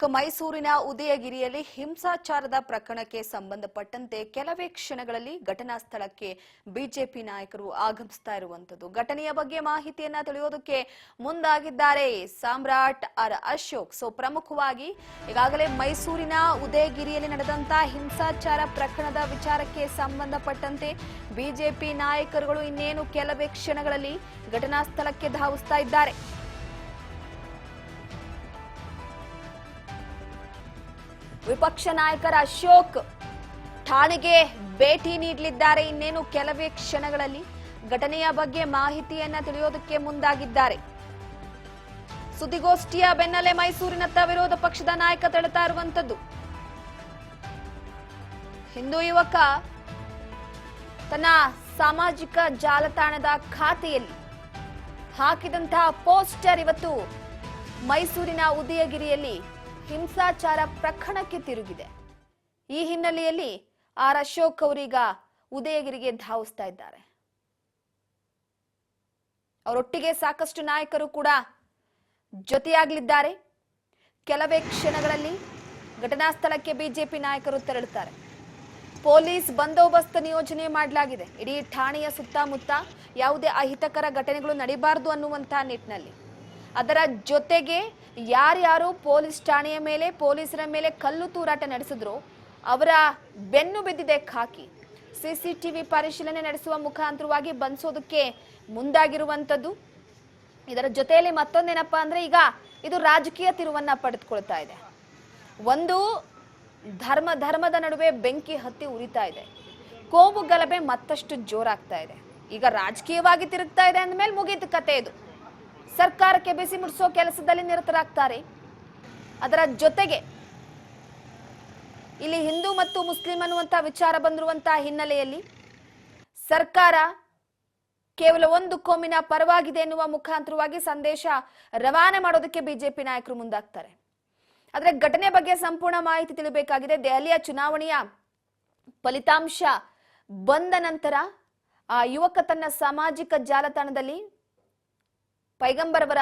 ಮೈಸೂರಿನ ಉದಯಗಿರಿಯಲ್ಲಿ ಹಿಂಸಾಚಾರದ ಪ್ರಕರಣಕ್ಕೆ ಸಂಬಂಧಪಟ್ಟಂತೆ ಕೆಲವೇ ಕ್ಷಣಗಳಲ್ಲಿ ಘಟನಾ ಸ್ಥಳಕ್ಕೆ ಬಿಜೆಪಿ ನಾಯಕರು ಆಗಮಿಸ್ತಾ ಇರುವಂತದ್ದು. ಘಟನೆಯ ಬಗ್ಗೆ ಮಾಹಿತಿಯನ್ನ ತಿಳಿಯೋದಕ್ಕೆ ಮುಂದಾಗಿದ್ದಾರೆ ಸಾಮ್ರಾಟ್ ಆರ್ ಅಶೋಕ್. ಪ್ರಮುಖವಾಗಿ ಈಗಾಗಲೇ ಮೈಸೂರಿನ ಉದಯಗಿರಿಯಲ್ಲಿ ನಡೆದಂತಹ ಹಿಂಸಾಚಾರ ಪ್ರಕರಣದ ವಿಚಾರಕ್ಕೆ ಸಂಬಂಧಪಟ್ಟಂತೆ ಬಿಜೆಪಿ ನಾಯಕರುಗಳು ಇನ್ನೇನು ಕೆಲವೇ ಕ್ಷಣಗಳಲ್ಲಿ ಘಟನಾ ಸ್ಥಳಕ್ಕೆ ಧಾವಿಸ್ತಾ ಇದ್ದಾರೆ. ವಿಪಕ್ಷ ನಾಯಕರ ಅಶೋಕ್ ಠಾಣೆಗೆ ಭೇಟಿ ನೀಡಲಿದ್ದಾರೆ. ಇನ್ನೇನು ಕೆಲವೇ ಕ್ಷಣಗಳಲ್ಲಿ ಘಟನೆಯ ಬಗ್ಗೆ ಮಾಹಿತಿಯನ್ನ ತಿಳಿಯೋದಕ್ಕೆ ಮುಂದಾಗಿದ್ದಾರೆ. ಸುದ್ದಿಗೋಷ್ಠಿಯ ಬೆನ್ನಲ್ಲೇ ಮೈಸೂರಿನತ್ತ ವಿರೋಧ ಪಕ್ಷದ ನಾಯಕ ತೆರಳುತ್ತಾ ಇರುವಂತದ್ದು. ಹಿಂದೂ ಯುವಕ ತನ್ನ ಸಾಮಾಜಿಕ ಜಾಲತಾಣದ ಖಾತೆಯಲ್ಲಿ ಹಾಕಿದಂತಹ ಪೋಸ್ಟರ್ ಇವತ್ತು ಮೈಸೂರಿನ ಉದಯಗಿರಿಯಲ್ಲಿ ಹಿಂಸಾಚಾರ ಪ್ರಕರಣಕ್ಕೆ ತಿರುಗಿದೆ. ಈ ಹಿನ್ನೆಲೆಯಲ್ಲಿ ಆರ್ ಅಶೋಕ್ ಅವರೀಗ ಉದಯಗಿರಿಗೆ ಧಾವಿಸ್ತಾ ಇದ್ದಾರೆ. ಅವರೊಟ್ಟಿಗೆ ಸಾಕಷ್ಟು ನಾಯಕರು ಕೂಡ ಜೊತೆಯಾಗಲಿದ್ದಾರೆ. ಕೆಲವೇ ಕ್ಷಣಗಳಲ್ಲಿ ಘಟನಾ ಸ್ಥಳಕ್ಕೆ ಬಿಜೆಪಿ ನಾಯಕರು ತೆರಳುತ್ತಾರೆ. ಪೊಲೀಸ್ ಬಂದೋಬಸ್ತ್ ನಿಯೋಜನೆ ಮಾಡಲಾಗಿದೆ. ಇಡೀ ಠಾಣೆಯ ಸುತ್ತಮುತ್ತ ಯಾವುದೇ ಅಹಿತಕರ ಘಟನೆಗಳು ನಡೀಬಾರದು ಅನ್ನುವಂತಹ ನಿಟ್ಟಿನಲ್ಲಿ. ಅದರ ಜೊತೆಗೆ ಯಾರ್ಯಾರು ಪೊಲೀಸ್ ಠಾಣೆಯ ಮೇಲೆ ಪೊಲೀಸರ ಮೇಲೆ ಕಲ್ಲು ತೂರಾಟ ನಡೆಸಿದ್ರು ಅವರ ಬೆನ್ನು ಬಿದ್ದಿದೆ ಖಾಕಿ. ಸಿಸಿಟಿವಿ ಪರಿಶೀಲನೆ ನಡೆಸುವ ಮುಖಾಂತರವಾಗಿ ಬಂಧಿಸೋದಕ್ಕೆ ಮುಂದಾಗಿರುವಂತದ್ದು. ಇದರ ಜೊತೆಯಲ್ಲಿ ಮತ್ತೊಂದೇನಪ್ಪಾ ಅಂದ್ರೆ ಈಗ ಇದು ರಾಜಕೀಯ ತಿರುವನ್ನ ಪಡೆದುಕೊಳ್ತಾ ಇದೆ. ಒಂದು ಧರ್ಮದ ನಡುವೆ ಬೆಂಕಿ ಹತ್ತಿ ಉರಿತಾ ಇದೆ. ಕೋಮು ಗಲಭೆ ಮತ್ತಷ್ಟು ಜೋರಾಗ್ತಾ ಇದೆ. ಈಗ ರಾಜಕೀಯವಾಗಿ ತಿರುಗ್ತಾ ಇದೆ ಅಂದಮೇಲೆ ಮುಗೀತು ಕತೆ. ಇದು ಸರ್ಕಾರಕ್ಕೆ ಬಿಸಿ ಮುಟ್ಟಿಸೋ ಕೆಲಸದಲ್ಲಿ ನಿರತರಾಗ್ತಾರೆ. ಅದರ ಜೊತೆಗೆ ಇಲ್ಲಿ ಹಿಂದೂ ಮತ್ತು ಮುಸ್ಲಿಂ ಅನ್ನುವಂತ ವಿಚಾರ ಬಂದಿರುವಂತಹ ಹಿನ್ನೆಲೆಯಲ್ಲಿ ಸರ್ಕಾರ ಕೇವಲ ಒಂದು ಕೋಮಿನ ಪರವಾಗಿದೆ ಎನ್ನುವ ಮುಖಾಂತರವಾಗಿ ಸಂದೇಶ ರವಾನೆ ಮಾಡೋದಕ್ಕೆ ಬಿಜೆಪಿ ನಾಯಕರು ಮುಂದಾಗ್ತಾರೆ. ಆದ್ರೆ ಘಟನೆ ಬಗ್ಗೆ ಸಂಪೂರ್ಣ ಮಾಹಿತಿ ತಿಳಿಬೇಕಾಗಿದೆ. ದೆಹಲಿಯ ಚುನಾವಣೆಯ ಫಲಿತಾಂಶ ಬಂದ ನಂತರ ಆ ಯುವಕ ತನ್ನ ಸಾಮಾಜಿಕ ಜಾಲತಾಣದಲ್ಲಿ ಪೈಗಂಬರ್ ಅವರ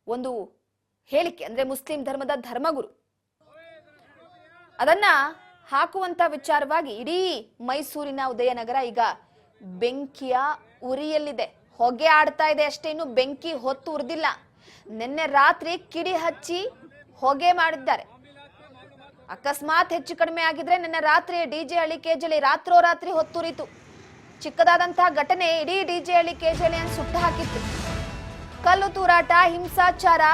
ಒಂದು ಹೇಳಿಕೆ, ಅಂದ್ರೆ ಮುಸ್ಲಿಂ ಧರ್ಮದ ಧರ್ಮಗುರು, ಅದನ್ನ ಹಾಕುವಂತ ವಿಚಾರವಾಗಿ ಇಡೀ ಮೈಸೂರಿನ ಉದಯನಗರ ಈಗ ಬೆಂಕಿಯ ಉರಿಯಲ್ಲಿದೆ. ಹೊಗೆ ಆಡ್ತಾ ಇದೆ ಅಷ್ಟೇ, ಇನ್ನು ಬೆಂಕಿ ಹೊತ್ತು ಉರಿದಿಲ್ಲ. ನಿನ್ನೆ ರಾತ್ರಿ ಕಿಡಿ ಹಚ್ಚಿ ಹೊಗೆ ಮಾಡಿದ್ದಾರೆ. ಅಕಸ್ಮಾತ್ ಹೆಚ್ಚು ಕಡಿಮೆ ಆಗಿದ್ರೆ ನಿನ್ನೆ ರಾತ್ರಿ ಡಿಜೆ ಹಳ್ಳಿ ಕೆಜಳಿ ರಾತ್ರೋರಾತ್ರಿ ಹೊತ್ತುರಿತು. ಚಿಕ್ಕದಾದಂತಹ ಘಟನೆ ಇಡೀ ಡಿಜೆ ಹಳ್ಳಿ ಕೆಜಳಿಯನ್ನು ಸುಟ್ಟು ಹಾಕಿತ್ತು. ಕಲ್ಲು ತೂರಾಟ, ಹಿಂಸಾಚಾರ,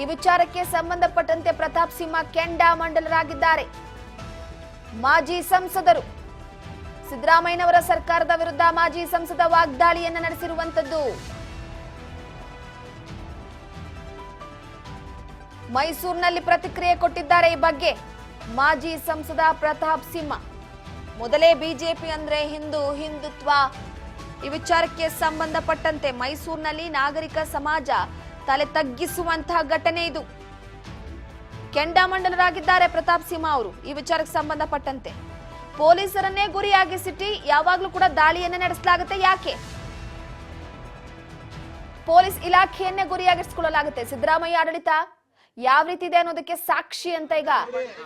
ಈ ವಿಚಾರಕ್ಕೆ ಸಂಬಂಧಪಟ್ಟಂತೆ ಪ್ರತಾಪ್ ಸಿಂಹ ಕೆಂಡಾಮಂಡಲರಾಗಿದ್ದಾರೆ. ಮಾಜಿ ಸಂಸದರು ಸಿದ್ದರಾಮಯ್ಯನವರ ಸರ್ಕಾರದ ವಿರುದ್ಧ ಮಾಜಿ ಸಂಸದ ವಾಗ್ದಾಳಿಯನ್ನ ನಡೆಸಿರುವಂತದ್ದು. ಮೈಸೂರಿನಲ್ಲಿ ಪ್ರತಿಕ್ರಿಯೆ ಕೊಟ್ಟಿದ್ದಾರೆ ಈ ಬಗ್ಗೆ ಮಾಜಿ ಸಂಸದ ಪ್ರತಾಪ್ ಸಿಂಹ. ಮೊದಲೇ ಬಿಜೆಪಿ ಅಂದ್ರೆ ಹಿಂದುತ್ವ, ಈ ವಿಚಾರಕ್ಕೆ ಸಂಬಂಧಪಟ್ಟಂತೆ ಮೈಸೂರಿನಲ್ಲಿ ನಾಗರಿಕ ಸಮಾಜ ತಲೆ ತಗ್ಗಿಸುವಂತಹ ಘಟನೆ ಇದು. ಕೆಂಡಾಮಂಡಲರಾಗಿದ್ದಾರೆ ಪ್ರತಾಪ್ ಸಿಂಹ ಅವರು. ಈ ವಿಚಾರಕ್ಕೆ ಸಂಬಂಧಪಟ್ಟಂತೆ ಪೊಲೀಸರನ್ನೇ ಗುರಿಯಾಗಿಸಿಟ್ಟು ಯಾವಾಗ್ಲೂ ಕೂಡ ದಾಳಿಯನ್ನ ನಡೆಸಲಾಗುತ್ತೆ. ಯಾಕೆ ಪೊಲೀಸ್ ಇಲಾಖೆಯನ್ನೇ ಗುರಿಯಾಗಿಸಿಕೊಳ್ಳಲಾಗುತ್ತೆ? ಸಿದ್ದರಾಮಯ್ಯ ಆಡಳಿತ ಯಾವ ರೀತಿ ಇದೆ ಅನ್ನೋದಕ್ಕೆ ಸಾಕ್ಷಿ ಅಂತ ಈಗ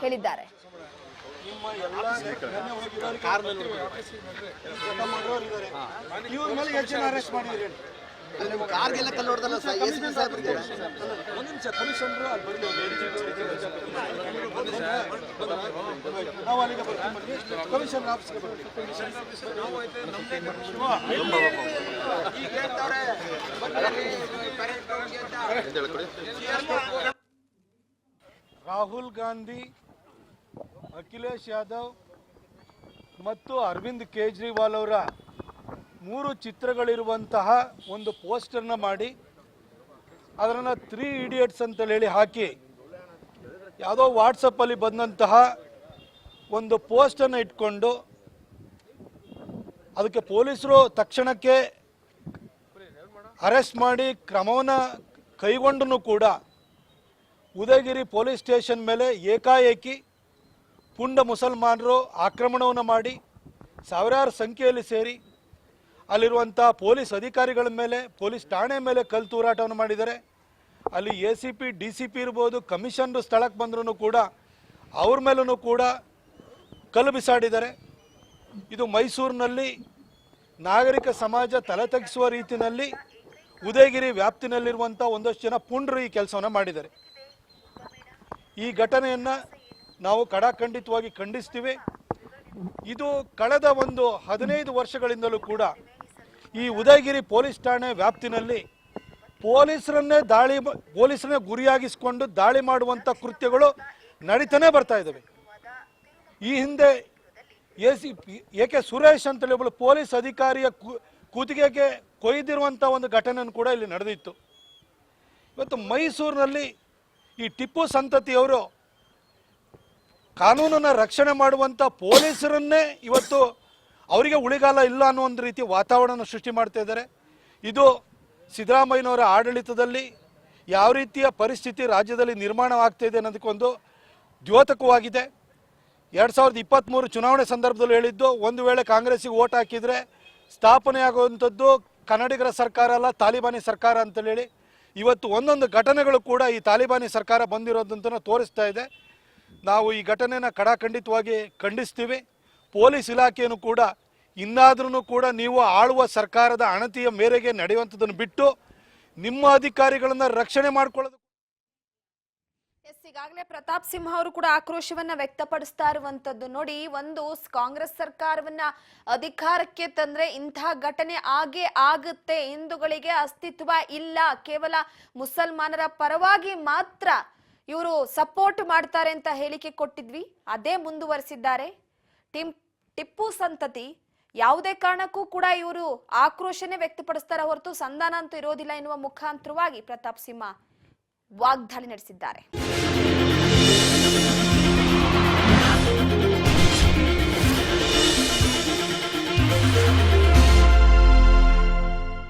ಹೇಳಿದ್ದಾರೆ. ರಾಹುಲ್ ಗಾಂಧಿ, ಅಖಿಲೇಶ್ ಯಾದವ್ ಮತ್ತು ಅರವಿಂದ್ ಕೇಜ್ರಿವಾಲ್ ಅವರ 3 ಚಿತ್ರಗಳಿರುವಂತಹ ಒಂದು ಪೋಸ್ಟರ್ನ ಮಾಡಿ ಅದನ್ನು 3 ಇಡಿಯಟ್ಸ್ ಅಂತ ಹೇಳಿ ಹಾಕಿ ಯಾವುದೋ ವಾಟ್ಸಪ್ಪಲ್ಲಿ ಬಂದಂತಹ ಒಂದು ಪೋಸ್ಟನ್ನು ಇಟ್ಕೊಂಡು ಅದಕ್ಕೆ ಪೊಲೀಸರು ತಕ್ಷಣಕ್ಕೆ ಅರೆಸ್ಟ್ ಮಾಡಿ ಕ್ರಮವನ್ನು ಕೈಗೊಂಡೂ ಕೂಡ ಉದಯಗಿರಿ ಪೊಲೀಸ್ ಸ್ಟೇಷನ್ ಮೇಲೆ ಏಕಾಏಕಿ ಪುಂಡ ಮುಸಲ್ಮಾನರು ಆಕ್ರಮಣವನ್ನು ಮಾಡಿ ಸಾವಿರಾರು ಸಂಖ್ಯೆಯಲ್ಲಿ ಸೇರಿ ಅಲ್ಲಿರುವಂಥ ಪೊಲೀಸ್ ಅಧಿಕಾರಿಗಳ ಮೇಲೆ, ಪೊಲೀಸ್ ಠಾಣೆ ಮೇಲೆ ಕಲ್ಲು ತೂರಾಟವನ್ನು ಮಾಡಿದ್ದಾರೆ. ಅಲ್ಲಿ ACP DCP ಇರ್ಬೋದು, ಕಮಿಷನರ್ ಸ್ಥಳಕ್ಕೆ ಬಂದ್ರೂ ಕೂಡ ಅವ್ರ ಮೇಲೂ ಕೂಡ ಕಲ್ಲು ಬಿಸಾಡಿದ್ದಾರೆ. ಇದು ಮೈಸೂರಿನಲ್ಲಿ ನಾಗರಿಕ ಸಮಾಜ ತಲೆ ತಗ್ಗಿಸುವ ರೀತಿಯಲ್ಲಿ ಉದಯಗಿರಿ ವ್ಯಾಪ್ತಿನಲ್ಲಿರುವಂಥ ಒಂದಷ್ಟು ಜನ ಪುಂಡ್ರು ಈ ಕೆಲಸವನ್ನು ಮಾಡಿದ್ದಾರೆ. ಈ ಘಟನೆಯನ್ನು ನಾವು ಕಡಾಖಂಡಿತವಾಗಿ ಖಂಡಿಸ್ತೀವಿ. ಇದು ಕಳೆದ ಒಂದು 15 ವರ್ಷಗಳಿಂದಲೂ ಕೂಡ ಈ ಉದಯಗಿರಿ ಪೊಲೀಸ್ ಠಾಣೆ ವ್ಯಾಪ್ತಿನಲ್ಲಿ ಪೊಲೀಸರನ್ನೇ ಗುರಿಯಾಗಿಸಿಕೊಂಡು ದಾಳಿ ಮಾಡುವಂಥ ಕೃತ್ಯಗಳು ನಡೀತಾನೆ ಬರ್ತಾ ಇದ್ದಾವೆ. ಈ ಹಿಂದೆ AK ಸುರೇಶ್ ಅಂತೇಳಿ ಒಬ್ಬಳು ಪೊಲೀಸ್ ಅಧಿಕಾರಿಯ ಕೂತಿಗೆಗೆ ಕೊಯ್ದಿರುವಂಥ ಒಂದು ಘಟನೆಯನ್ನು ಕೂಡ ಇಲ್ಲಿ ನಡೆದಿತ್ತು. ಇವತ್ತು ಮೈಸೂರಿನಲ್ಲಿ ಈ ಟಿಪ್ಪು ಸಂತತಿಯವರು ಕಾನೂನನ್ನು ರಕ್ಷಣೆ ಮಾಡುವಂಥ ಪೊಲೀಸರನ್ನೇ ಇವತ್ತು ಅವರಿಗೆ ಉಳಿಗಾಲ ಇಲ್ಲ ಅನ್ನೋ ಒಂದು ರೀತಿ ವಾತಾವರಣ ಸೃಷ್ಟಿ ಮಾಡ್ತಾ ಇದ್ದಾರೆ. ಇದು ಸಿದ್ದರಾಮಯ್ಯನವರ ಆಡಳಿತದಲ್ಲಿ ಯಾವ ರೀತಿಯ ಪರಿಸ್ಥಿತಿ ರಾಜ್ಯದಲ್ಲಿ ನಿರ್ಮಾಣವಾಗ್ತಾ ಇದೆ ಅನ್ನೋದಕ್ಕೊಂದು ದ್ಯೋತಕವಾಗಿದೆ. 2023 ಚುನಾವಣೆ ಸಂದರ್ಭದಲ್ಲಿ ಹೇಳಿದ್ದು, ಒಂದು ವೇಳೆ ಕಾಂಗ್ರೆಸ್ಸಿಗೆ ಓಟ್ ಹಾಕಿದರೆ ಸ್ಥಾಪನೆ ಆಗುವಂಥದ್ದು ಕನ್ನಡಿಗರ ಸರ್ಕಾರ ಅಲ್ಲ, ತಾಲಿಬಾನಿ ಸರ್ಕಾರ ಅಂತೇಳಿ ಇವತ್ತು ಒಂದೊಂದು ಘಟನೆಗಳು ಕೂಡ ಈ ತಾಲಿಬಾನಿ ಸರ್ಕಾರ ಬಂದಿರೋದಂತ ತೋರಿಸ್ತಾ ಇದೆ. ನಾವು ಈ ಘಟನೆಯನ್ನು ಕಡಾಖಂಡಿತವಾಗಿ ಖಂಡಿಸ್ತೀವಿ. ಪೊಲೀಸ್ ಇಲಾಖೆಯನ್ನು ಕೂಡ ಇನ್ನಾದ್ರೂ ಕೂಡ ನೀವು ಆಳುವ ಸರ್ಕಾರದ ಅಣತಿಯ ಮೇರೆಗೆ ನಡೆಯುವಂಥದ್ದನ್ನು ಬಿಟ್ಟು ನಿಮ್ಮ ಅಧಿಕಾರಿಗಳನ್ನು ರಕ್ಷಣೆ ಮಾಡ್ಕೊಳ್ಳೋದು. ಈಗಾಗಲೇ ಪ್ರತಾಪ್ ಸಿಂಹ ಅವರು ಕೂಡ ಆಕ್ರೋಶವನ್ನ ವ್ಯಕ್ತಪಡಿಸ್ತಾ ಇರುವಂತದ್ದು ನೋಡಿ. ಒಂದು ಕಾಂಗ್ರೆಸ್ ಸರ್ಕಾರವನ್ನ ಅಧಿಕಾರಕ್ಕೆ ತಂದ್ರೆ ಇಂತಹ ಘಟನೆ ಆಗೇ ಆಗುತ್ತೆ, ಹಿಂದೂಗಳಿಗೆ ಅಸ್ತಿತ್ವ ಇಲ್ಲ, ಕೇವಲ ಮುಸಲ್ಮಾನರ ಪರವಾಗಿ ಮಾತ್ರ ಇವರು ಸಪೋರ್ಟ್ ಮಾಡ್ತಾರೆ ಅಂತ ಹೇಳಿಕೆ ಕೊಟ್ಟಿದ್ವಿ, ಅದೇ ಮುಂದುವರಿಸಿದ್ದಾರೆ. ಟಿಪ್ಪು ಸಂತತಿ ಯಾವುದೇ ಕಾರಣಕ್ಕೂ ಕೂಡ ಇವರು ಆಕ್ರೋಶನೇ ವ್ಯಕ್ತಪಡಿಸ್ತಾರೆ ಹೊರತು ಸಂಧಾನ ಅಂತೂ ಇರೋದಿಲ್ಲ ಎನ್ನುವ ಮುಖಾಂತರವಾಗಿ ಪ್ರತಾಪ್ ಸಿಂಹ ವಾಗ್ದಾಳಿ ನಡೆಸಿದ್ದಾರೆ.